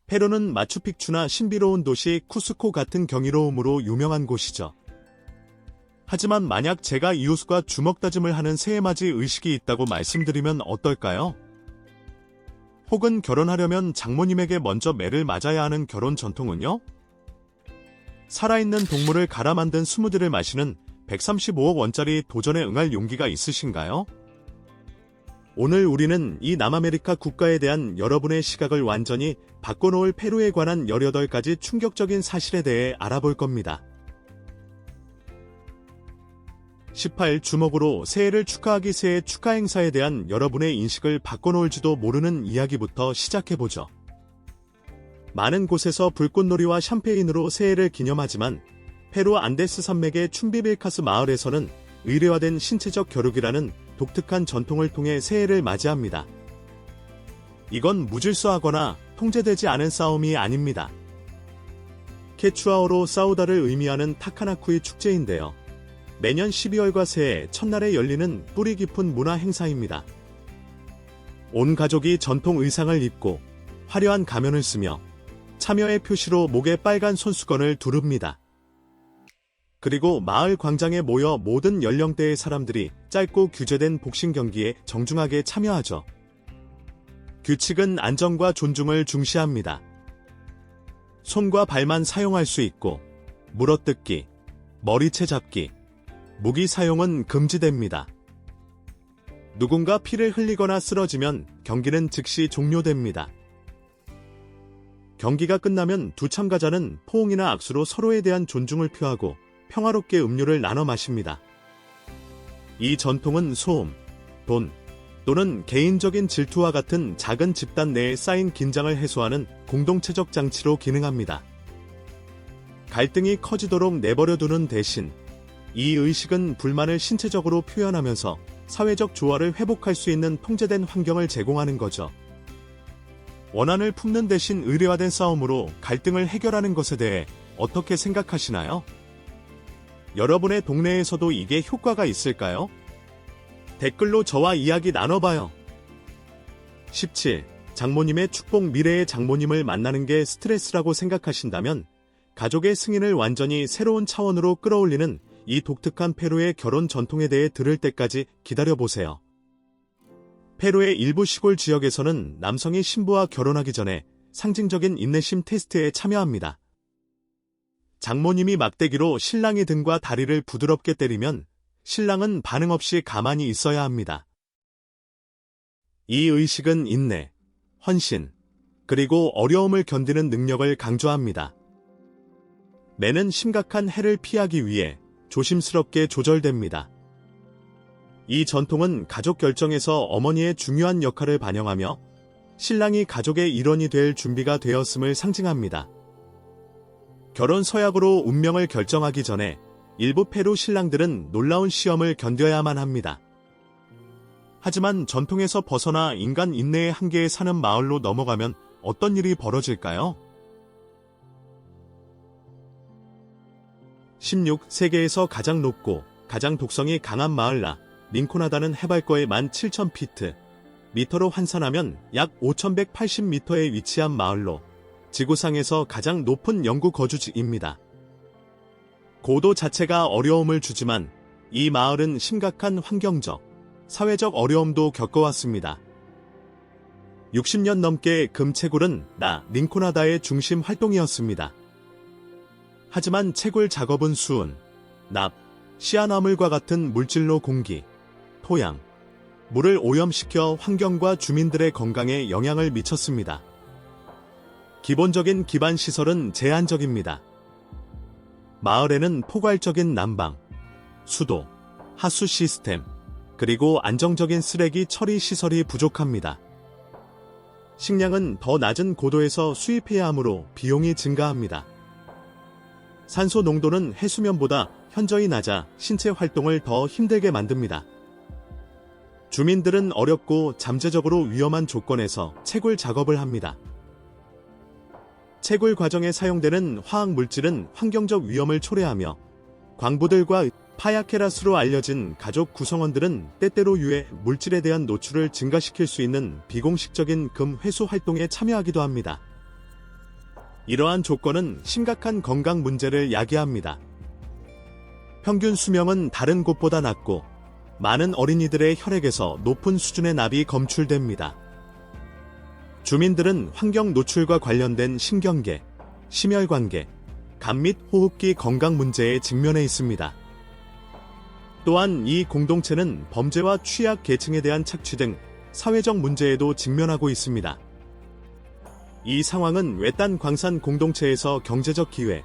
페루는 마추픽추나 신비로운 도시 쿠스코 같은 경이로움으로 유명한 곳이죠. 하지만 만약 제가 이웃과 주먹다짐을 하는 새해맞이 의식이 있다고 말씀드리면 어떨까요? 혹은 결혼하려면 장모님에게 먼저 매를 맞아야 하는 결혼 전통은요? 살아있는 동물을 갈아 만든 스무디를 마시는 135억 원짜리 도전에 응할 용기가 있으신가요? 오늘 우리는 이 남아메리카 국가에 대한 여러분의 시각을 완전히 바꿔놓을 페루에 관한 18가지 충격적인 사실에 대해 알아볼 겁니다. 18. 주먹으로 새해를 축하하기. 새해 축하 행사에 대한 여러분의 인식을 바꿔놓을지도 모르는 이야기부터 시작해보죠. 많은 곳에서 불꽃놀이와 샴페인으로 새해를 기념하지만 페루 안데스 산맥의 춤비빌카스 마을에서는 의례화된 신체적 겨루기라는 독특한 전통을 통해 새해를 맞이합니다. 이건 무질서하거나 통제되지 않은 싸움이 아닙니다. 케추아어로 싸우다를 의미하는 타카나쿠이 축제인데요. 매년 12월과 새해 첫날에 열리는 뿌리 깊은 문화 행사입니다. 온 가족이 전통 의상을 입고 화려한 가면을 쓰며 참여의 표시로 목에 빨간 손수건을 두릅니다. 그리고 마을 광장에 모여 모든 연령대의 사람들이 짧고 규제된 복싱 경기에 정중하게 참여하죠. 규칙은 안전과 존중을 중시합니다. 손과 발만 사용할 수 있고 물어뜯기, 머리채 잡기, 무기 사용은 금지됩니다. 누군가 피를 흘리거나 쓰러지면 경기는 즉시 종료됩니다. 경기가 끝나면 두 참가자는 포옹이나 악수로 서로에 대한 존중을 표하고 평화롭게 음료를 나눠 마십니다. 이 전통은 소음, 돈, 또는 개인적인 질투와 같은 작은 집단 내에 쌓인 긴장을 해소하는 공동체적 장치로 기능합니다. 갈등이 커지도록 내버려두는 대신 이 의식은 불만을 신체적으로 표현하면서 사회적 조화를 회복할 수 있는 통제된 환경을 제공하는 거죠. 원한을 품는 대신 의례화된 싸움으로 갈등을 해결하는 것에 대해 어떻게 생각하시나요? 여러분의 동네에서도 이게 효과가 있을까요? 댓글로 저와 이야기 나눠봐요. 17. 장모님의 축복. 미래의 장모님을 만나는 게 스트레스라고 생각하신다면 가족의 승인을 완전히 새로운 차원으로 끌어올리는 이 독특한 페루의 결혼 전통에 대해 들을 때까지 기다려보세요. 페루의 일부 시골 지역에서는 남성이 신부와 결혼하기 전에 상징적인 인내심 테스트에 참여합니다. 장모님이 막대기로 신랑의 등과 다리를 부드럽게 때리면 신랑은 반응 없이 가만히 있어야 합니다. 이 의식은 인내, 헌신, 그리고 어려움을 견디는 능력을 강조합니다. 매는 심각한 해를 피하기 위해 조심스럽게 조절됩니다. 이 전통은 가족 결정에서 어머니의 중요한 역할을 반영하며 신랑이 가족의 일원이 될 준비가 되었음을 상징합니다. 결혼 서약으로 운명을 결정하기 전에 일부 페루 신랑들은 놀라운 시험을 견뎌야만 합니다. 하지만 전통에서 벗어나 인간 인내의 한계에 사는 마을로 넘어가면 어떤 일이 벌어질까요? 16. 세계에서 가장 높고 가장 독성이 강한 마을 라 링코나다는 해발거의 17,000피트 미터로 환산하면 약 5,180m에 위치한 마을로 지구상에서 가장 높은 영구 거주지입니다. 고도 자체가 어려움을 주지만 이 마을은 심각한 환경적, 사회적 어려움도 겪어왔습니다. 60년 넘게 금채굴은 라 링코나다의 중심 활동이었습니다. 하지만 채굴 작업은 수은, 납, 시아나물과 같은 물질로 공기, 토양, 물을 오염시켜 환경과 주민들의 건강에 영향을 미쳤습니다. 기본적인 기반 시설은 제한적입니다. 마을에는 포괄적인 난방, 수도, 하수 시스템, 그리고 안정적인 쓰레기 처리 시설이 부족합니다. 식량은 더 낮은 고도에서 수입해야 하므로 비용이 증가합니다. 산소 농도는 해수면보다 현저히 낮아 신체 활동을 더 힘들게 만듭니다. 주민들은 어렵고 잠재적으로 위험한 조건에서 채굴 작업을 합니다. 채굴 과정에 사용되는 화학 물질은 환경적 위험을 초래하며 광부들과 파야케라스로 알려진 가족 구성원들은 때때로 유해 물질에 대한 노출을 증가시킬 수 있는 비공식적인 금 회수 활동에 참여하기도 합니다. 이러한 조건은 심각한 건강 문제를 야기합니다. 평균 수명은 다른 곳보다 낮고 많은 어린이들의 혈액에서 높은 수준의 납이 검출됩니다. 주민들은 환경 노출과 관련된 신경계, 심혈관계, 간 및 호흡기 건강 문제에 직면해 있습니다. 또한 이 공동체는 범죄와 취약 계층에 대한 착취 등 사회적 문제에도 직면하고 있습니다. 이 상황은 외딴 광산 공동체에서 경제적 기회,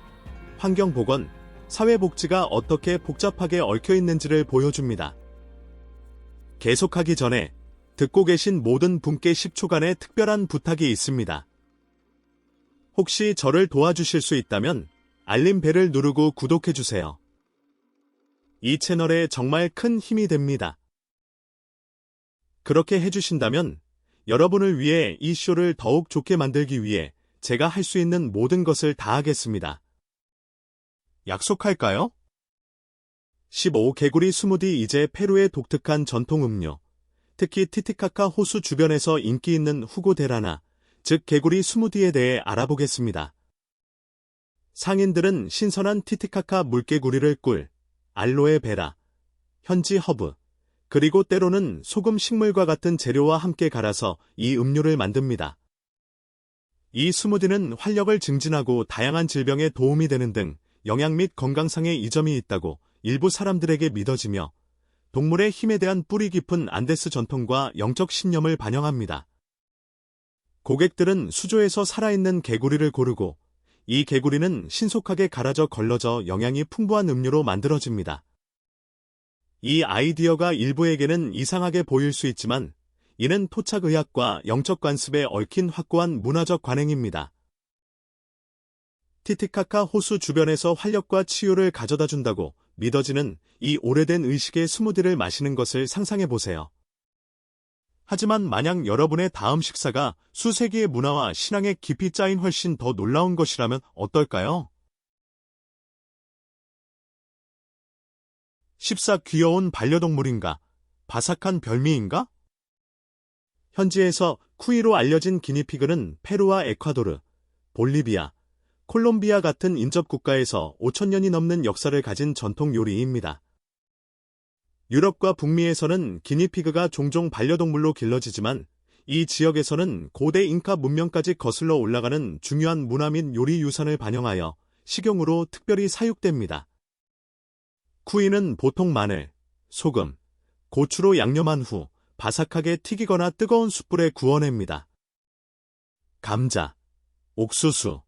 환경보건, 사회복지가 어떻게 복잡하게 얽혀 있는지를 보여줍니다. 계속하기 전에 듣고 계신 모든 분께 10초간의 특별한 부탁이 있습니다. 혹시 저를 도와주실 수 있다면 알림벨을 누르고 구독해주세요. 이 채널에 정말 큰 힘이 됩니다. 그렇게 해주신다면 여러분을 위해 이 쇼를 더욱 좋게 만들기 위해 제가 할 수 있는 모든 것을 다하겠습니다. 약속할까요? 15. 개구리 스무디. 이제 페루의 독특한 전통 음료, 특히 티티카카 호수 주변에서 인기 있는 후고 데라나, 즉 개구리 스무디에 대해 알아보겠습니다. 상인들은 신선한 티티카카 물개구리를 꿀, 알로에 베라, 현지 허브, 그리고 때로는 소금 식물과 같은 재료와 함께 갈아서 이 음료를 만듭니다. 이 스무디는 활력을 증진하고 다양한 질병에 도움이 되는 등 영양 및 건강상의 이점이 있다고 일부 사람들에게 믿어지며 동물의 힘에 대한 뿌리 깊은 안데스 전통과 영적 신념을 반영합니다. 고객들은 수조에서 살아있는 개구리를 고르고 이 개구리는 신속하게 갈아져 걸러져 영양이 풍부한 음료로 만들어집니다. 이 아이디어가 일부에게는 이상하게 보일 수 있지만 이는 토착의학과 영적 관습에 얽힌 확고한 문화적 관행입니다. 티티카카 호수 주변에서 활력과 치유를 가져다 준다고 믿어지는 이 오래된 의식의 스무디를 마시는 것을 상상해보세요. 하지만 만약 여러분의 다음 식사가 수세기의 문화와 신앙에 깊이 짜인 훨씬 더 놀라운 것이라면 어떨까요? 14. 귀여운 반려동물인가? 바삭한 별미인가? 현지에서 쿠이로 알려진 기니피그는 페루와 에콰도르, 볼리비아, 콜롬비아 같은 인접국가에서 5,000년이 넘는 역사를 가진 전통 요리입니다. 유럽과 북미에서는 기니피그가 종종 반려동물로 길러지지만 이 지역에서는 고대 잉카 문명까지 거슬러 올라가는 중요한 문화 및 요리 유산을 반영하여 식용으로 특별히 사육됩니다. 쿠이는 보통 마늘, 소금, 고추로 양념한 후 바삭하게 튀기거나 뜨거운 숯불에 구워냅니다. 감자, 옥수수,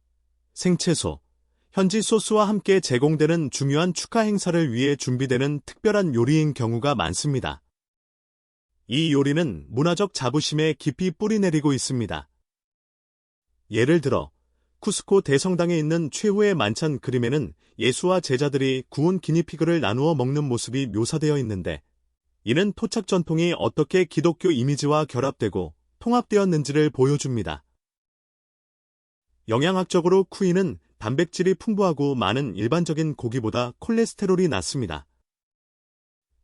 생채소, 현지 소스와 함께 제공되는 중요한 축하 행사를 위해 준비되는 특별한 요리인 경우가 많습니다. 이 요리는 문화적 자부심에 깊이 뿌리내리고 있습니다. 예를 들어 쿠스코 대성당에 있는 최후의 만찬 그림에는 예수와 제자들이 구운 기니피그를 나누어 먹는 모습이 묘사되어 있는데 이는 토착 전통이 어떻게 기독교 이미지와 결합되고 통합되었는지를 보여줍니다. 영양학적으로 쿠이는 단백질이 풍부하고 많은 일반적인 고기보다 콜레스테롤이 낮습니다.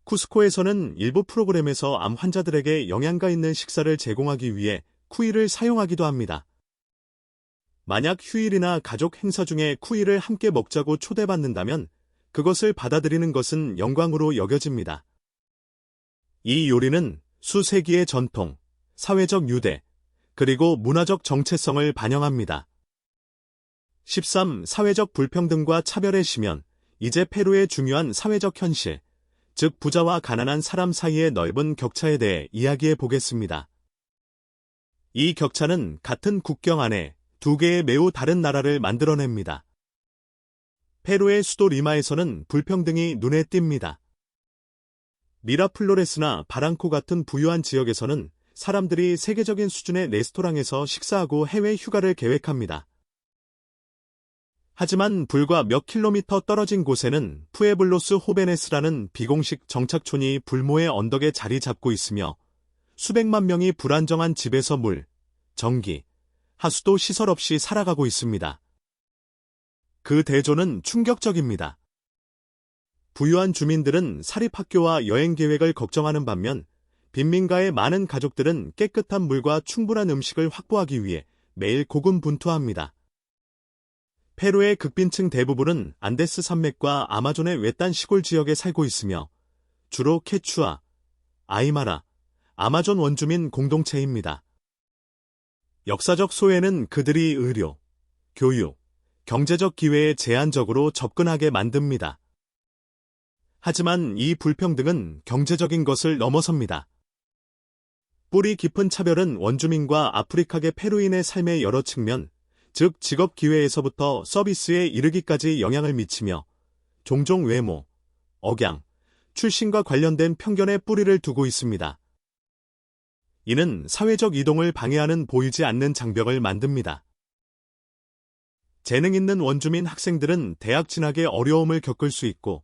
쿠스코에서는 일부 프로그램에서 암 환자들에게 영양가 있는 식사를 제공하기 위해 쿠이를 사용하기도 합니다. 만약 휴일이나 가족 행사 중에 쿠이를 함께 먹자고 초대받는다면 그것을 받아들이는 것은 영광으로 여겨집니다. 이 요리는 수세기의 전통, 사회적 유대, 그리고 문화적 정체성을 반영합니다. 13. 사회적 불평등과 차별의 심연. 이제 페루의 중요한 사회적 현실, 즉 부자와 가난한 사람 사이의 넓은 격차에 대해 이야기해 보겠습니다. 이 격차는 같은 국경 안에 두 개의 매우 다른 나라를 만들어냅니다. 페루의 수도 리마에서는 불평등이 눈에 띕니다. 미라플로레스나 바랑코 같은 부유한 지역에서는 사람들이 세계적인 수준의 레스토랑에서 식사하고 해외 휴가를 계획합니다. 하지만 불과 몇 킬로미터 떨어진 곳에는 푸에블로스 호베네스라는 비공식 정착촌이 불모의 언덕에 자리 잡고 있으며 수백만 명이 불안정한 집에서 물, 전기, 하수도 시설 없이 살아가고 있습니다. 그 대조는 충격적입니다. 부유한 주민들은 사립학교와 여행 계획을 걱정하는 반면 빈민가의 많은 가족들은 깨끗한 물과 충분한 음식을 확보하기 위해 매일 고군분투합니다. 페루의 극빈층 대부분은 안데스 산맥과 아마존의 외딴 시골 지역에 살고 있으며 주로 케추아, 아이마라, 아마존 원주민 공동체입니다. 역사적 소외는 그들이 의료, 교육, 경제적 기회에 제한적으로 접근하게 만듭니다. 하지만 이 불평등은 경제적인 것을 넘어섭니다. 뿌리 깊은 차별은 원주민과 아프리카계 페루인의 삶의 여러 측면, 즉 직업 기회에서부터 서비스에 이르기까지 영향을 미치며 종종 외모, 억양, 출신과 관련된 편견에 뿌리를 두고 있습니다. 이는 사회적 이동을 방해하는 보이지 않는 장벽을 만듭니다. 재능 있는 원주민 학생들은 대학 진학에 어려움을 겪을 수 있고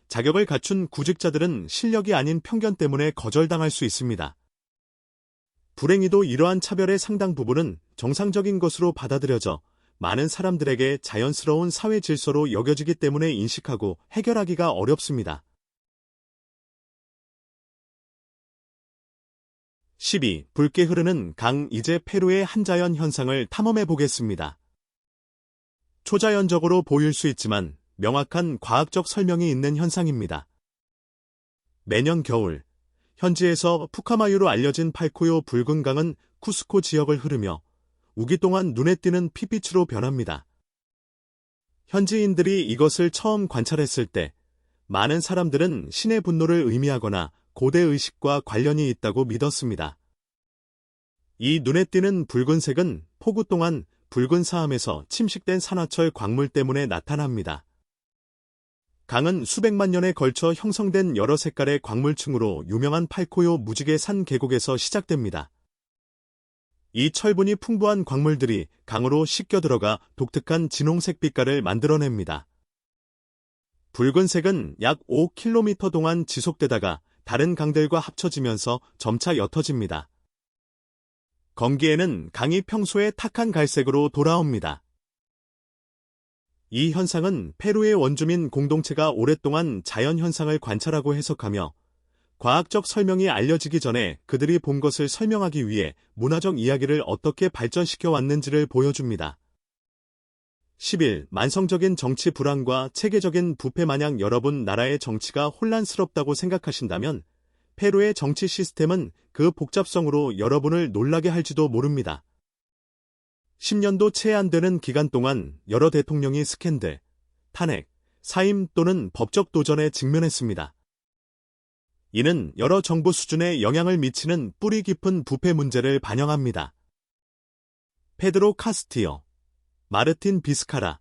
자격을 갖춘 구직자들은 실력이 아닌 편견 때문에 거절당할 수 있습니다. 불행히도 이러한 차별의 상당 부분은 정상적인 것으로 받아들여져 많은 사람들에게 자연스러운 사회 질서로 여겨지기 때문에 인식하고 해결하기가 어렵습니다. 12. 붉게 흐르는 강. 이제 페루의 한자연 현상을 탐험해 보겠습니다. 초자연적으로 보일 수 있지만 명확한 과학적 설명이 있는 현상입니다. 매년 겨울, 현지에서 푸카마유로 알려진 팔코요 붉은 강은 쿠스코 지역을 흐르며 우기 동안 눈에 띄는 핏빛으로 변합니다. 현지인들이 이것을 처음 관찰했을 때 많은 사람들은 신의 분노를 의미하거나 고대 의식과 관련이 있다고 믿었습니다. 이 눈에 띄는 붉은색은 폭우 동안 붉은 사암에서 침식된 산화철 광물 때문에 나타납니다. 강은 수백만 년에 걸쳐 형성된 여러 색깔의 광물층으로 유명한 팔코요 무지개 산 계곡에서 시작됩니다. 이 철분이 풍부한 광물들이 강으로 씻겨 들어가 독특한 진홍색 빛깔을 만들어냅니다. 붉은색은 약 5km 동안 지속되다가 다른 강들과 합쳐지면서 점차 옅어집니다. 건기에는 강이 평소의 탁한 갈색으로 돌아옵니다. 이 현상은 페루의 원주민 공동체가 오랫동안 자연현상을 관찰하고 해석하며 과학적 설명이 알려지기 전에 그들이 본 것을 설명하기 위해 문화적 이야기를 어떻게 발전시켜 왔는지를 보여줍니다. 11. 만성적인 정치 불안과 체계적인 부패. 만약 여러분 나라의 정치가 혼란스럽다고 생각하신다면 페루의 정치 시스템은 그 복잡성으로 여러분을 놀라게 할지도 모릅니다. 10년도 채 안 되는 기간 동안 여러 대통령이 스캔들, 탄핵, 사임 또는 법적 도전에 직면했습니다. 이는 여러 정부 수준에 영향을 미치는 뿌리 깊은 부패 문제를 반영합니다. 페드로 카스티요, 마르틴 비스카라,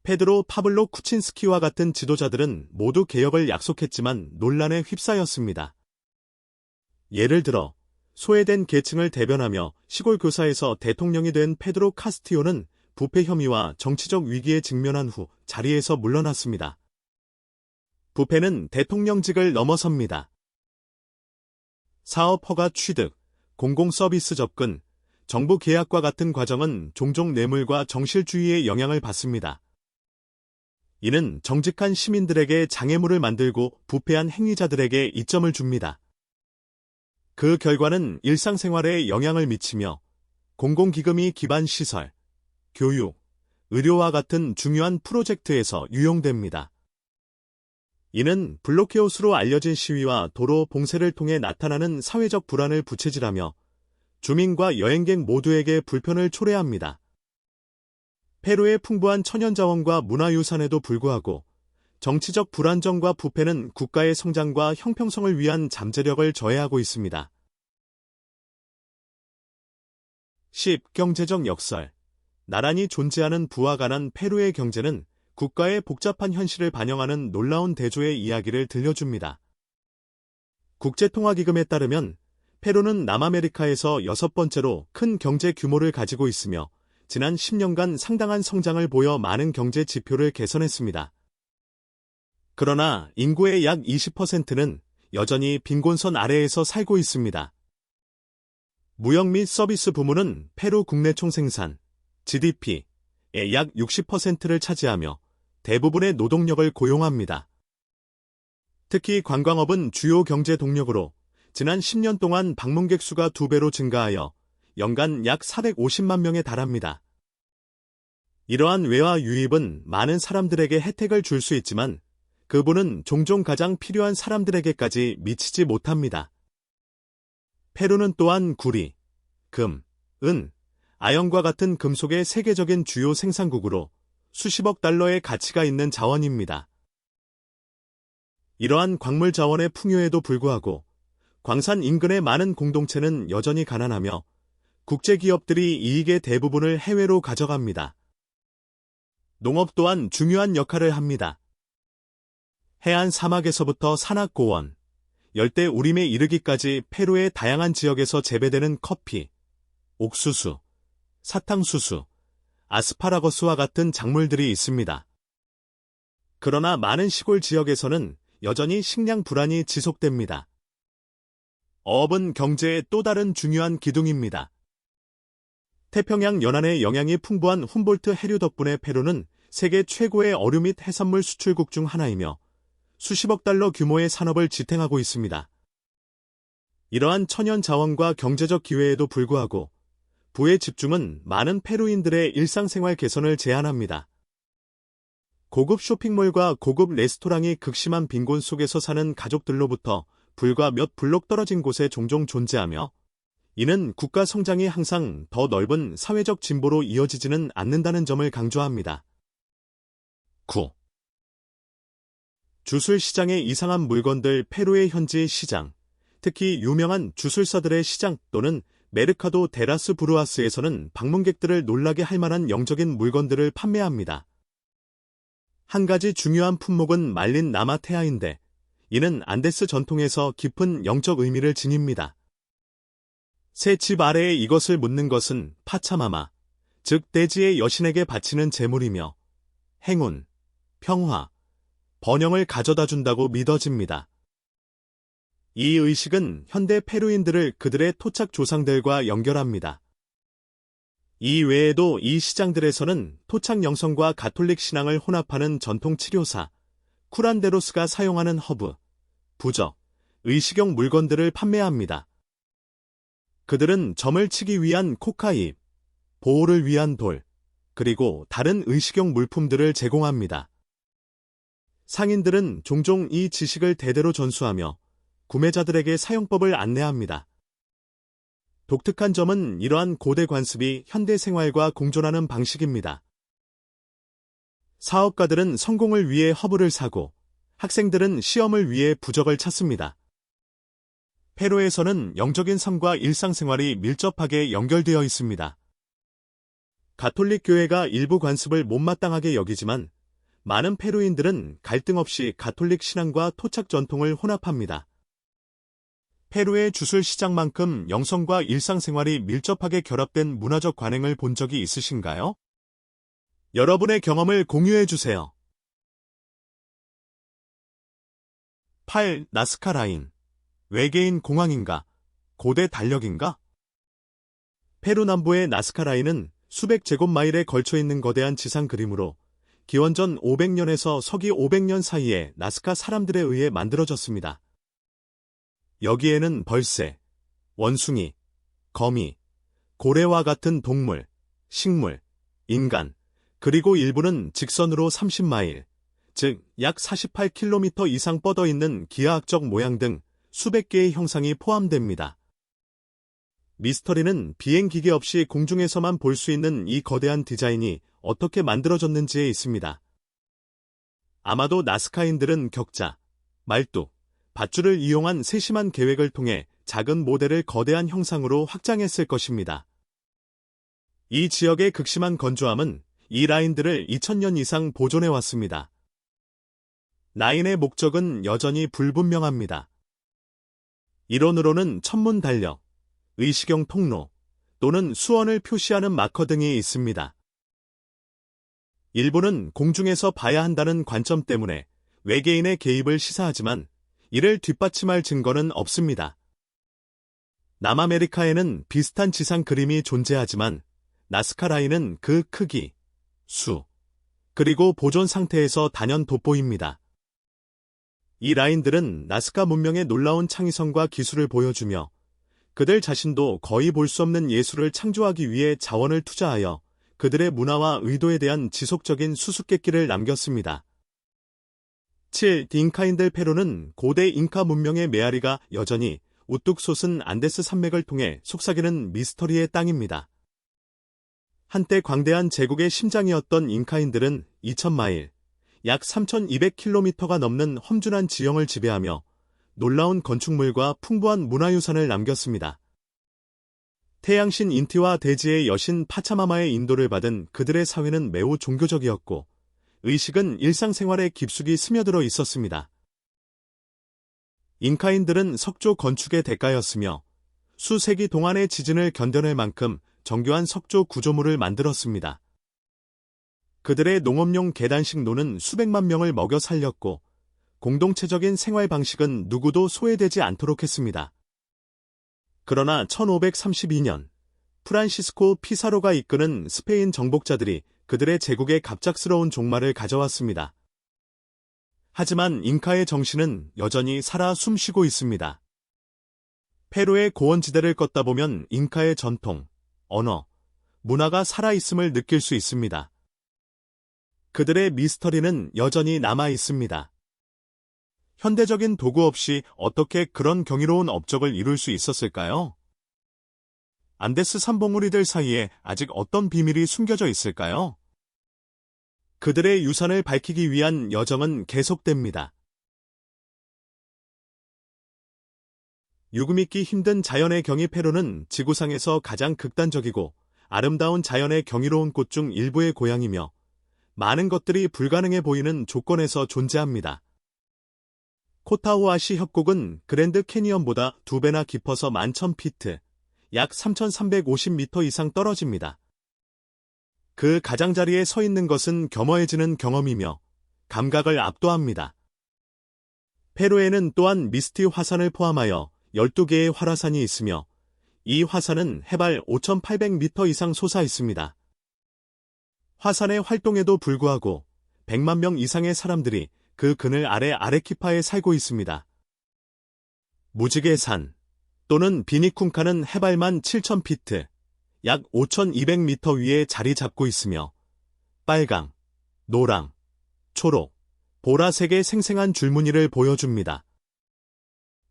페드로 파블로 쿠친스키와 같은 지도자들은 모두 개혁을 약속했지만 논란에 휩싸였습니다. 예를 들어 소외된 계층을 대변하며 시골 교사에서 대통령이 된 페드로 카스티오는 부패 혐의와 정치적 위기에 직면한 후 자리에서 물러났습니다. 부패는 대통령직을 넘어섭니다. 사업 허가 취득, 공공 서비스 접근, 정부 계약과 같은 과정은 종종 뇌물과 정실주의의 영향을 받습니다. 이는 정직한 시민들에게 장애물을 만들고 부패한 행위자들에게 이점을 줍니다. 그 결과는 일상생활에 영향을 미치며 공공기금이 기반 시설, 교육, 의료와 같은 중요한 프로젝트에서 유용됩니다. 이는 블로케웃으로 알려진 시위와 도로 봉쇄를 통해 나타나는 사회적 불안을 부채질하며 주민과 여행객 모두에게 불편을 초래합니다. 페루의 풍부한 천연자원과 문화유산에도 불구하고 정치적 불안정과 부패는 국가의 성장과 형평성을 위한 잠재력을 저해하고 있습니다. 10. 경제적 역설. 나란히 존재하는 부와 가난. 페루의 경제는 국가의 복잡한 현실을 반영하는 놀라운 대조의 이야기를 들려줍니다. 국제통화기금에 따르면 페루는 남아메리카에서 6번째로 큰 경제 규모를 가지고 있으며 지난 10년간 상당한 성장을 보여 많은 경제 지표를 개선했습니다. 그러나 인구의 약 20%는 여전히 빈곤선 아래에서 살고 있습니다. 무역 및 서비스 부문은 페루 국내 총생산, GDP의 약 60%를 차지하며 대부분의 노동력을 고용합니다. 특히 관광업은 주요 경제 동력으로 지난 10년 동안 방문객 수가 2배로 증가하여 연간 약 450만 명에 달합니다. 이러한 외화 유입은 많은 사람들에게 혜택을 줄 수 있지만 그분은 종종 가장 필요한 사람들에게까지 미치지 못합니다. 페루는 또한 구리, 금, 은, 아연과 같은 금속의 세계적인 주요 생산국으로 수십억 달러의 가치가 있는 자원입니다. 이러한 광물 자원의 풍요에도 불구하고 광산 인근의 많은 공동체는 여전히 가난하며 국제기업들이 이익의 대부분을 해외로 가져갑니다. 농업 또한 중요한 역할을 합니다. 해안 사막에서부터 산악고원, 열대 우림에 이르기까지 페루의 다양한 지역에서 재배되는 커피, 옥수수, 사탕수수, 아스파라거스와 같은 작물들이 있습니다. 그러나 많은 시골 지역에서는 여전히 식량 불안이 지속됩니다. 어업은 경제의 또 다른 중요한 기둥입니다. 태평양 연안의 영양이 풍부한 훔볼트 해류 덕분에 페루는 세계 최고의 어류 및 해산물 수출국 중 하나이며 수십억 달러 규모의 산업을 지탱하고 있습니다. 이러한 천연 자원과 경제적 기회에도 불구하고 부의 집중은 많은 페루인들의 일상생활 개선을 제한합니다. 고급 쇼핑몰과 고급 레스토랑이 극심한 빈곤 속에서 사는 가족들로부터 불과 몇 블록 떨어진 곳에 종종 존재하며 이는 국가 성장이 항상 더 넓은 사회적 진보로 이어지지는 않는다는 점을 강조합니다. 9. 주술 시장의 이상한 물건들. 페루의 현지 시장, 특히 유명한 주술사들의 시장 또는 메르카도 데라스 브루아스에서는 방문객들을 놀라게 할 만한 영적인 물건들을 판매합니다. 한 가지 중요한 품목은 말린 나마테아인데 이는 안데스 전통에서 깊은 영적 의미를 지닙니다. 새 집 아래에 이것을 묻는 것은 파차마마, 즉 대지의 여신에게 바치는 제물이며 행운, 평화, 번영을 가져다 준다고 믿어집니다. 이 의식은 현대 페루인들을 그들의 토착 조상들과 연결합니다. 이 외에도 이 시장들에서는 토착 영성과 가톨릭 신앙을 혼합하는 전통 치료사, 쿠란데로스가 사용하는 허브, 부적, 의식형 물건들을 판매합니다. 그들은 점을 치기 위한 코카잎, 보호를 위한 돌, 그리고 다른 의식형 물품들을 제공합니다. 상인들은 종종 이 지식을 대대로 전수하며 구매자들에게 사용법을 안내합니다. 독특한 점은 이러한 고대 관습이 현대 생활과 공존하는 방식입니다. 사업가들은 성공을 위해 허브를 사고 학생들은 시험을 위해 부적을 찾습니다. 페루에서는 영적인 삶과 일상생활이 밀접하게 연결되어 있습니다. 가톨릭 교회가 일부 관습을 못마땅하게 여기지만 많은 페루인들은 갈등 없이 가톨릭 신앙과 토착 전통을 혼합합니다. 페루의 주술 시장만큼 영성과 일상생활이 밀접하게 결합된 문화적 관행을 본 적이 있으신가요? 여러분의 경험을 공유해 주세요. 8. 나스카 라인. 외계인 공항인가? 고대 달력인가? 페루 남부의 나스카 라인은 수백 제곱마일에 걸쳐 있는 거대한 지상 그림으로 기원전 500년에서 서기 500년 사이에 나스카 사람들에 의해 만들어졌습니다. 여기에는 벌새, 원숭이, 거미, 고래와 같은 동물, 식물, 인간, 그리고 일부는 직선으로 30마일, 즉 약 48km 이상 뻗어 있는 기하학적 모양 등 수백 개의 형상이 포함됩니다. 미스터리는 비행기계 없이 공중에서만 볼 수 있는 이 거대한 디자인이 어떻게 만들어졌는지에 있습니다. 아마도 나스카인들은 격자, 말뚝, 밧줄을 이용한 세심한 계획을 통해 작은 모델을 거대한 형상으로 확장했을 것입니다. 이 지역의 극심한 건조함은 이 라인들을 2000년 이상 보존해왔습니다. 라인의 목적은 여전히 불분명합니다. 이론으로는 천문 달력, 의식형 통로 또는 수원을 표시하는 마커 등이 있습니다. 일부는 공중에서 봐야 한다는 관점 때문에 외계인의 개입을 시사하지만 이를 뒷받침할 증거는 없습니다. 남아메리카에는 비슷한 지상 그림이 존재하지만 나스카 라인은 그 크기, 수, 그리고 보존 상태에서 단연 돋보입니다. 이 라인들은 나스카 문명의 놀라운 창의성과 기술을 보여주며 그들 자신도 거의 볼 수 없는 예술을 창조하기 위해 자원을 투자하여 그들의 문화와 의도에 대한 지속적인 수수께끼를 남겼습니다. 7. 잉카인들 페루는 고대 잉카 문명의 메아리가 여전히 우뚝 솟은 안데스 산맥을 통해 속삭이는 미스터리의 땅입니다. 한때 광대한 제국의 심장이었던 잉카인들은 2000마일, 약 3200km가 넘는 험준한 지형을 지배하며 놀라운 건축물과 풍부한 문화유산을 남겼습니다. 태양신 인티와 대지의 여신 파차마마의 인도를 받은 그들의 사회는 매우 종교적이었고 의식은 일상생활에 깊숙이 스며들어 있었습니다. 잉카인들은 석조 건축의 대가였으며 수세기 동안의 지진을 견뎌낼 만큼 정교한 석조 구조물을 만들었습니다. 그들의 농업용 계단식 노는 수백만 명을 먹여 살렸고 공동체적인 생활 방식은 누구도 소외되지 않도록 했습니다. 그러나 1532년 프란시스코 피사로가 이끄는 스페인 정복자들이 그들의 제국에 갑작스러운 종말을 가져왔습니다. 하지만 잉카의 정신은 여전히 살아 숨쉬고 있습니다. 페루의 고원지대를 걷다 보면 잉카의 전통, 언어, 문화가 살아있음을 느낄 수 있습니다. 그들의 미스터리는 여전히 남아 있습니다. 현대적인 도구 없이 어떻게 그런 경이로운 업적을 이룰 수 있었을까요? 안데스 산봉우리들 사이에 아직 어떤 비밀이 숨겨져 있을까요? 그들의 유산을 밝히기 위한 여정은 계속됩니다. 유금믿기 힘든 자연의 경이 페루는 지구상에서 가장 극단적이고 아름다운 자연의 경이로운 곳 중 일부의 고향이며 많은 것들이 불가능해 보이는 조건에서 존재합니다. 코타후아시 협곡은 그랜드 캐니언보다 2배나 깊어서 11,000피트, 약 3,350m 이상 떨어집니다. 그 가장자리에 서 있는 것은 겸허해지는 경험이며 감각을 압도합니다. 페루에는 또한 미스티 화산을 포함하여 12개의 활화산이 있으며 이 화산은 해발 5,800m 이상 솟아 있습니다. 화산의 활동에도 불구하고 100만 명 이상의 사람들이 그 그늘 아래 아레키파에 살고 있습니다. 무지개산 또는 비니쿵카는 해발만 7,000피트, 약 5,200m 위에 자리 잡고 있으며 빨강, 노랑, 초록, 보라색의 생생한 줄무늬를 보여줍니다.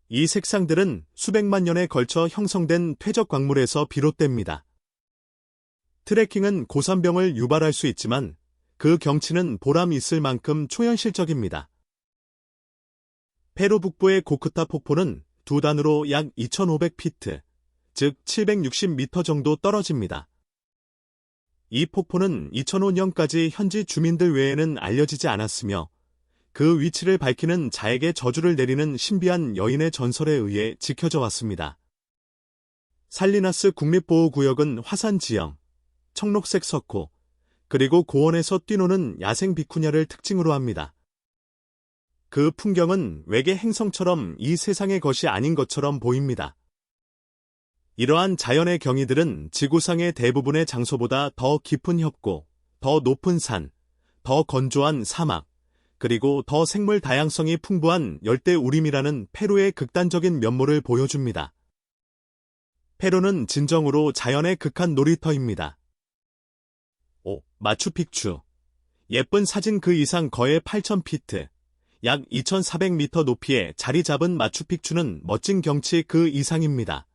이 색상들은 수백만 년에 걸쳐 형성된 퇴적 광물에서 비롯됩니다. 트레킹은 고산병을 유발할 수 있지만 그 경치는 보람 있을 만큼 초현실적입니다. 페루 북부의 고크타 폭포는 두 단으로 약 2,500피트, 즉 760m 정도 떨어집니다. 이 폭포는 2005년까지 현지 주민들 외에는 알려지지 않았으며 그 위치를 밝히는 자에게 저주를 내리는 신비한 여인의 전설에 의해 지켜져 왔습니다. 살리나스 국립보호구역은 화산 지형, 청록색 석호, 그리고 고원에서 뛰노는 야생 비쿠냐를 특징으로 합니다. 그 풍경은 외계 행성처럼 이 세상의 것이 아닌 것처럼 보입니다. 이러한 자연의 경이들은 지구상의 대부분의 장소보다 더 깊은 협곡, 더 높은 산, 더 건조한 사막, 그리고 더 생물 다양성이 풍부한 열대우림이라는 페루의 극단적인 면모를 보여줍니다. 페루는 진정으로 자연의 극한 놀이터입니다. 5. 마추픽추. 예쁜 사진 그 이상 거의 8,000피트, 약 2,400m 높이에 자리 잡은 마추픽추는 멋진 경치 그 이상입니다.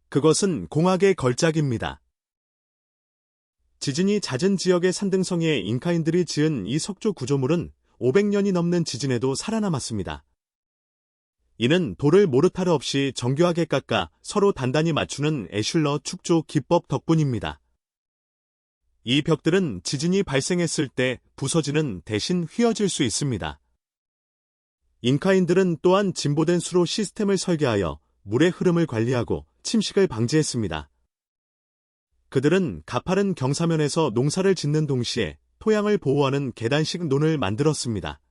그것은 공학의 걸작입니다. 지진이 잦은 지역의 산등성이에 잉카인들이 지은 이 석조 구조물은 500년이 넘는 지진에도 살아남았습니다. 이는 돌을 모르타르 없이 정교하게 깎아 서로 단단히 맞추는 에슐러 축조 기법 덕분입니다. 이 벽들은 지진이 발생했을 때 부서지는 대신 휘어질 수 있습니다. 잉카인들은 또한 진보된 수로 시스템을 설계하여 물의 흐름을 관리하고 침식을 방지했습니다. 그들은 가파른 경사면에서 농사를 짓는 동시에 토양을 보호하는 계단식 논을 만들었습니다.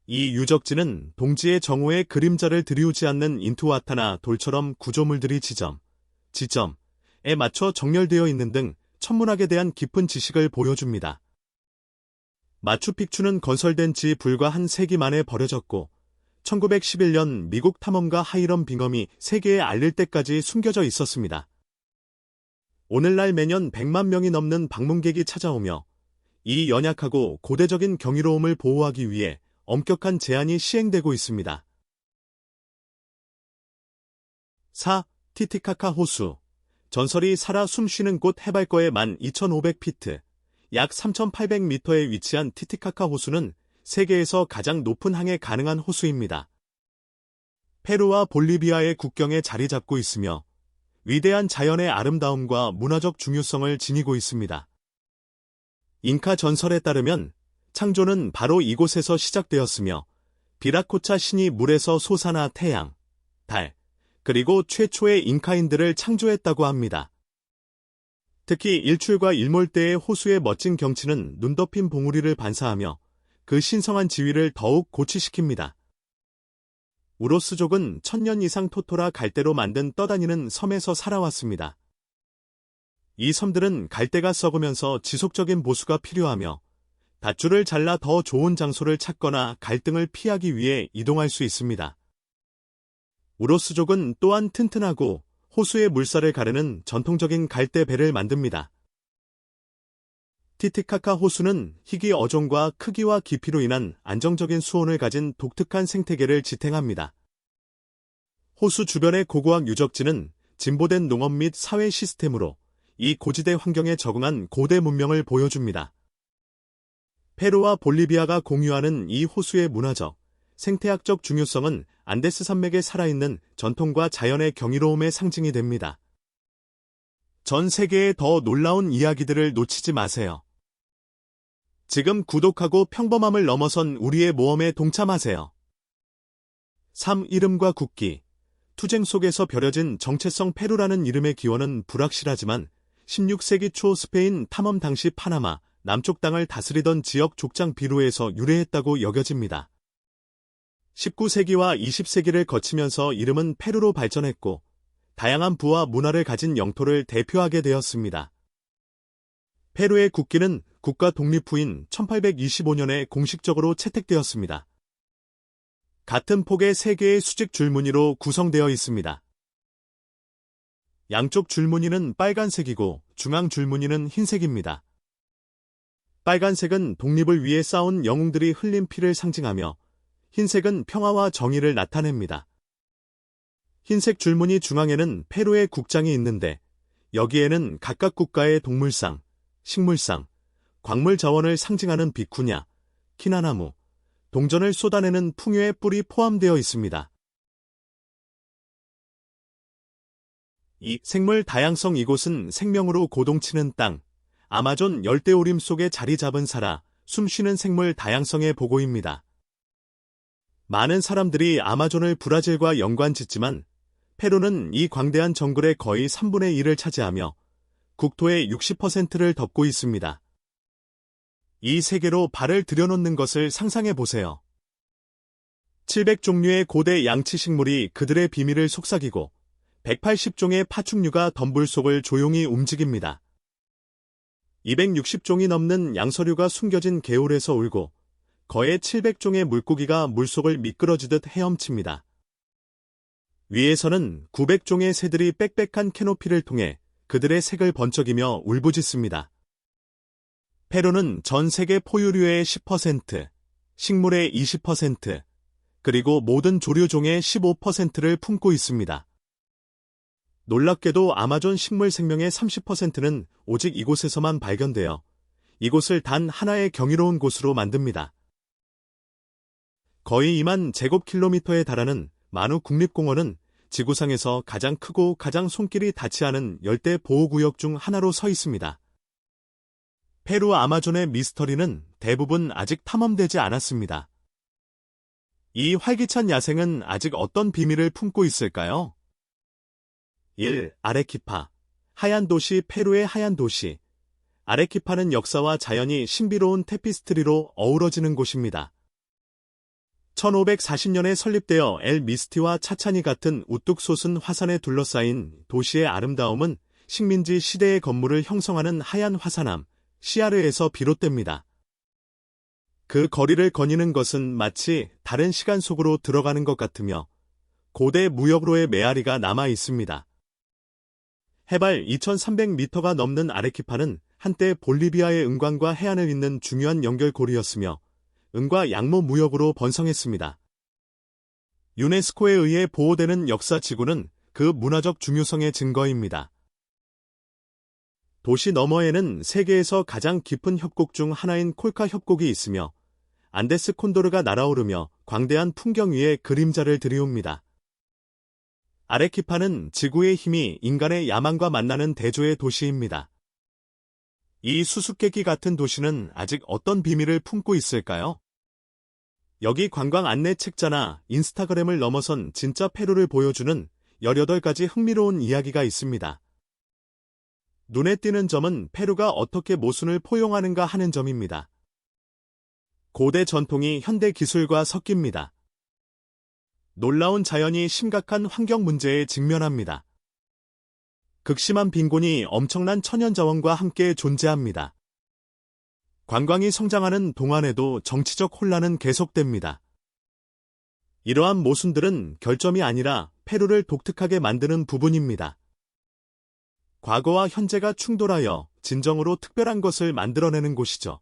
이 유적지는 동지의 정오의 그림자를 들이우지 않는 인투와타나 돌처럼 구조물들이 지점에 맞춰 정렬되어 있는 등 천문학에 대한 깊은 지식을 보여줍니다. 마추픽추는 건설된 지 불과 한 세기 만에 버려졌고 1911년 미국 탐험가 하이럼 빙엄이 세계에 알릴 때까지 숨겨져 있었습니다. 오늘날 매년 100만 명이 넘는 방문객이 찾아오며 이 연약하고 고대적인 경이로움을 보호하기 위해 엄격한 제한이 시행되고 있습니다. 4. 티티카카 호수. 전설이 살아 숨쉬는 곳 해발거의 12,500피트, 약 3,800m에 위치한 티티카카 호수는 세계에서 가장 높은 항해 가능한 호수입니다. 페루와 볼리비아의 국경에 자리 잡고 있으며 위대한 자연의 아름다움과 문화적 중요성을 지니고 있습니다. 잉카 전설에 따르면 창조는 바로 이곳에서 시작되었으며 비라코차 신이 물에서 솟아나 태양, 달, 그리고 최초의 잉카인들을 창조했다고 합니다. 특히 일출과 일몰 때의 호수의 멋진 경치는 눈 덮인 봉우리를 반사하며 그 신성한 지위를 더욱 고취시킵니다. 우로스족은 1000년 이상 토토라 갈대로 만든 떠다니는 섬에서 살아왔습니다. 이 섬들은 갈대가 썩으면서 지속적인 보수가 필요하며 밧줄을 잘라 더 좋은 장소를 찾거나 갈등을 피하기 위해 이동할 수 있습니다. 우로스족은 또한 튼튼하고 호수의 물살을 가르는 전통적인 갈대배를 만듭니다. 티티카카 호수는 희귀 어종과 크기와 깊이로 인한 안정적인 수온을 가진 독특한 생태계를 지탱합니다. 호수 주변의 고고학 유적지는 진보된 농업 및 사회 시스템으로 이 고지대 환경에 적응한 고대 문명을 보여줍니다. 페루와 볼리비아가 공유하는 이 호수의 문화적, 생태학적 중요성은 안데스 산맥에 살아있는 전통과 자연의 경이로움의 상징이 됩니다. 전 세계의 더 놀라운 이야기들을 놓치지 마세요. 지금 구독하고 평범함을 넘어선 우리의 모험에 동참하세요. 3. 이름과 국기. 투쟁 속에서 벼려진 정체성. 페루라는 이름의 기원은 불확실하지만 16세기 초 스페인 탐험 당시 파나마, 남쪽 땅을 다스리던 지역 족장 비루에서 유래했다고 여겨집니다. 19세기와 20세기를 거치면서 이름은 페루로 발전했고 다양한 부와 문화를 가진 영토를 대표하게 되었습니다. 페루의 국기는 국가 독립 후인 1825년에 공식적으로 채택되었습니다. 같은 폭의 3개의 수직 줄무늬로 구성되어 있습니다. 양쪽 줄무늬는 빨간색이고 중앙 줄무늬는 흰색입니다. 빨간색은 독립을 위해 싸운 영웅들이 흘린 피를 상징하며 흰색은 평화와 정의를 나타냅니다. 흰색 줄무늬 중앙에는 페루의 국장이 있는데 여기에는 각각 국가의 동물상, 식물상, 광물 자원을 상징하는 비쿠냐, 키나나무, 동전을 쏟아내는 풍요의 뿔이 포함되어 있습니다. 이 생물 다양성. 이곳은 생명으로 고동치는 땅, 아마존 열대우림 속에 자리 잡은 살아 숨쉬는 생물 다양성의 보고입니다. 많은 사람들이 아마존을 브라질과 연관짓지만 페루는 이 광대한 정글의 거의 3분의 1을 차지하며 국토의 60%를 덮고 있습니다. 이 세계로 발을 들여놓는 것을 상상해 보세요. 700종류의 고대 양치식물이 그들의 비밀을 속삭이고 180종의 파충류가 덤불 속을 조용히 움직입니다. 260종이 넘는 양서류가 숨겨진 개울에서 울고 거의 700종의 물고기가 물속을 미끄러지듯 헤엄칩니다. 위에서는 900종의 새들이 빽빽한 캐노피를 통해 그들의 색을 번쩍이며 울부짖습니다. 페루는 전 세계 포유류의 10%, 식물의 20%, 그리고 모든 조류종의 15%를 품고 있습니다. 놀랍게도 아마존 식물 생명의 30%는 오직 이곳에서만 발견되어 이곳을 단 하나의 경이로운 곳으로 만듭니다. 거의 2만 제곱킬로미터에 달하는 마누 국립공원은 지구상에서 가장 크고 가장 손길이 닿지 않은 열대 보호구역 중 하나로 서 있습니다. 페루 아마존의 미스터리는 대부분 아직 탐험되지 않았습니다. 이 활기찬 야생은 아직 어떤 비밀을 품고 있을까요? 1. 아레키파. 하얀 도시. 페루의 하얀 도시. 아레키파는 역사와 자연이 신비로운 테피스트리로 어우러지는 곳입니다. 1540년에 설립되어 엘 미스티와 차차니 같은 우뚝 솟은 화산에 둘러싸인 도시의 아름다움은 식민지 시대의 건물을 형성하는 하얀 화산암, 시아르에서 비롯됩니다. 그 거리를 거니는 것은 마치 다른 시간 속으로 들어가는 것 같으며 고대 무역로의 메아리가 남아 있습니다. 해발 2300m가 넘는 아레키파는 한때 볼리비아의 은광과 해안을 잇는 중요한 연결고리였으며 은과 양모 무역으로 번성했습니다. 유네스코에 의해 보호되는 역사 지구는 그 문화적 중요성의 증거입니다. 도시 너머에는 세계에서 가장 깊은 협곡 중 하나인 콜카 협곡이 있으며 안데스 콘도르가 날아오르며 광대한 풍경 위에 그림자를 들이웁니다. 아레키파는 지구의 힘이 인간의 야망과 만나는 대조의 도시입니다. 이 수수께끼 같은 도시는 아직 어떤 비밀을 품고 있을까요? 여기 관광 안내 책자나 인스타그램을 넘어선 진짜 페루를 보여주는 18가지 흥미로운 이야기가 있습니다. 눈에 띄는 점은 페루가 어떻게 모순을 포용하는가 하는 점입니다. 고대 전통이 현대 기술과 섞입니다. 놀라운 자연이 심각한 환경 문제에 직면합니다. 극심한 빈곤이 엄청난 천연자원과 함께 존재합니다. 관광이 성장하는 동안에도 정치적 혼란은 계속됩니다. 이러한 모순들은 결점이 아니라 페루를 독특하게 만드는 부분입니다. 과거와 현재가 충돌하여 진정으로 특별한 것을 만들어내는 곳이죠.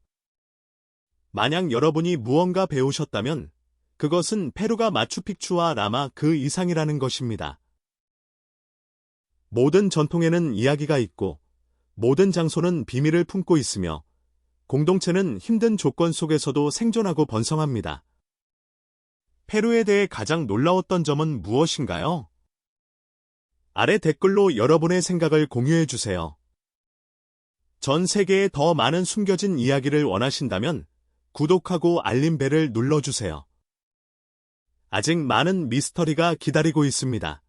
만약 여러분이 무언가 배우셨다면 그것은 페루가 마추픽추와 라마 그 이상이라는 것입니다. 모든 전통에는 이야기가 있고 모든 장소는 비밀을 품고 있으며 공동체는 힘든 조건 속에서도 생존하고 번성합니다. 페루에 대해 가장 놀라웠던 점은 무엇인가요? 아래 댓글로 여러분의 생각을 공유해주세요. 전 세계에 더 많은 숨겨진 이야기를 원하신다면 구독하고 알림벨을 눌러주세요. 아직 많은 미스터리가 기다리고 있습니다.